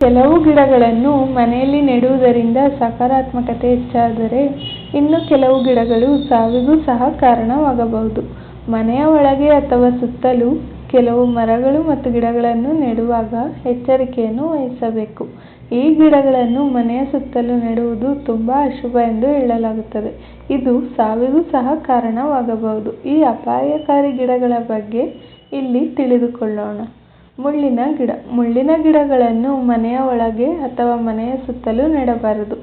ಕೆಲವು ಗಿಡಗಳನ್ನು ಮನೆಯಲ್ಲಿ ನೆಡುವುದರಿಂದ ಸಕಾರಾತ್ಮಕತೆ ಹೆಚ್ಚಾದರೆ ಇನ್ನು ಕೆಲವು ಗಿಡಗಳು ಸಾವಿಗೂ ಸಹ ಕಾರಣವಾಗಬಹುದು. ಮನೆಯ ಒಳಗೆ ಅಥವಾ ಸುತ್ತಲೂ ಕೆಲವು ಮರಗಳು ಮತ್ತು ಗಿಡಗಳನ್ನು ನೆಡುವಾಗ ಎಚ್ಚರಿಕೆಯನ್ನು ವಹಿಸಬೇಕು. ಈ ಗಿಡಗಳನ್ನು ಮನೆಯ ಸುತ್ತಲೂ ನೆಡುವುದು ತುಂಬಾ ಅಶುಭ ಎಂದು ಹೇಳಲಾಗುತ್ತದೆ. ಇದು ಸಾವಿಗೂ ಸಹ ಕಾರಣವಾಗಬಹುದು. ಈ ಅಪಾಯಕಾರಿ ಗಿಡಗಳ ಬಗ್ಗೆ ಇಲ್ಲಿ ತಿಳಿದುಕೊಳ್ಳೋಣ. ಮುಳ್ಳಿನ ಗಿಡ. ಮುಳ್ಳಿನ ಗಿಡಗಳನ್ನು ಮನೆಯ ಒಳಗೆ ಅಥವಾ ಮನೆಯ ಸುತ್ತಲೂ ನೆಡಬಾರದು.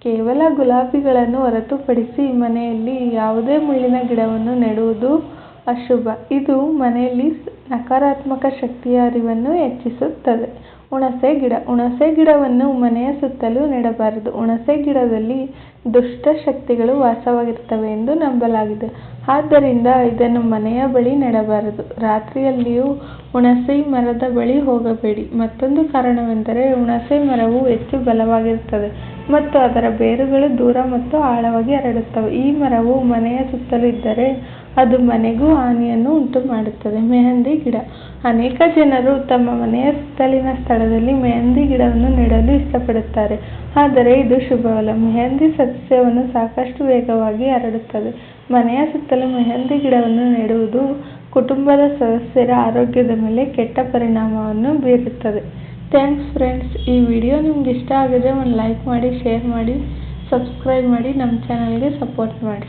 ಕೇವಲ ಗುಲಾಬಿಗಳನ್ನು ಹೊರತುಪಡಿಸಿ ಮನೆಯಲ್ಲಿ ಯಾವುದೇ ಮುಳ್ಳಿನ ಗಿಡವನ್ನು ನೆಡುವುದು ಅಶುಭ. ಇದು ಮನೆಯಲ್ಲಿ ನಕಾರಾತ್ಮಕ ಶಕ್ತಿಯ ಹರಿವನ್ನು ಹೆಚ್ಚಿಸುತ್ತದೆ. ಹುಣಸೆ ಗಿಡ. ಹುಣಸೆ ಗಿಡವನ್ನು ಮನೆಯ ಸುತ್ತಲೂ ನೆಡಬಾರದು. ಹುಣಸೆ ಗಿಡದಲ್ಲಿ ದುಷ್ಟ ಶಕ್ತಿಗಳು ವಾಸವಾಗಿರುತ್ತವೆ ಎಂದು ನಂಬಲಾಗಿದೆ. ಆದ್ದರಿಂದ ಇದನ್ನು ಮನೆಯ ಬಳಿ ನೆಡಬಾರದು. ರಾತ್ರಿಯಲ್ಲಿಯೂ ಹುಣಸೆ ಮರದ ಬಳಿ ಹೋಗಬೇಡಿ. ಮತ್ತೊಂದು ಕಾರಣವೆಂದರೆ ಹುಣಸೆ ಮರವು ಹೆಚ್ಚು ಬಲವಾಗಿರುತ್ತದೆ ಮತ್ತು ಅದರ ಬೇರುಗಳು ದೂರ ಮತ್ತು ಆಳವಾಗಿ ಹರಡುತ್ತವೆ. ಈ ಮರವು ಮನೆಯ ಸುತ್ತಲೂ ಇದ್ದರೆ ಅದು ಮನೆಗೂ ಹಾನಿಯನ್ನು ಉಂಟುಮಾಡುತ್ತದೆ. ಮೆಹಂದಿ ಗಿಡ. ಅನೇಕ ಜನರು ತಮ್ಮ ಮನೆಯ ಸುತ್ತಲಿನ ಸ್ಥಳದಲ್ಲಿ ಮೆಹಂದಿ ಗಿಡವನ್ನು ನೆಡಲು ಇಷ್ಟಪಡುತ್ತಾರೆ, ಆದರೆ ಇದು ಶುಭವಲ್ಲ. ಮೆಹಂದಿ ಸಸ್ಯವನ್ನು ಸಾಕಷ್ಟು ವೇಗವಾಗಿ ಹರಡುತ್ತದೆ. ಮನೆಯ ಸುತ್ತಲೂ ಮೆಹಂದಿ ಗಿಡವನ್ನು ನೆಡುವುದು ಕುಟುಂಬದ ಸದಸ್ಯರ ಆರೋಗ್ಯದ ಮೇಲೆ ಕೆಟ್ಟ ಪರಿಣಾಮವನ್ನು ಬೀರುತ್ತದೆ. Thanks friends. ಈ ವಿಡಿಯೋ ನಿಮ್ಗೆ ಇಷ್ಟ ಆಗಿದ್ರೆ ಒಂದು ಲೈಕ್ ಮಾಡಿ, ಶೇರ್ ಮಾಡಿ, ಸಬ್ಸ್ಕ್ರೈಬ್ ಮಾಡಿ, ನಮ್ಮ ಚಾನಲ್ಗೆ ಸಪೋರ್ಟ್ ಮಾಡಿ.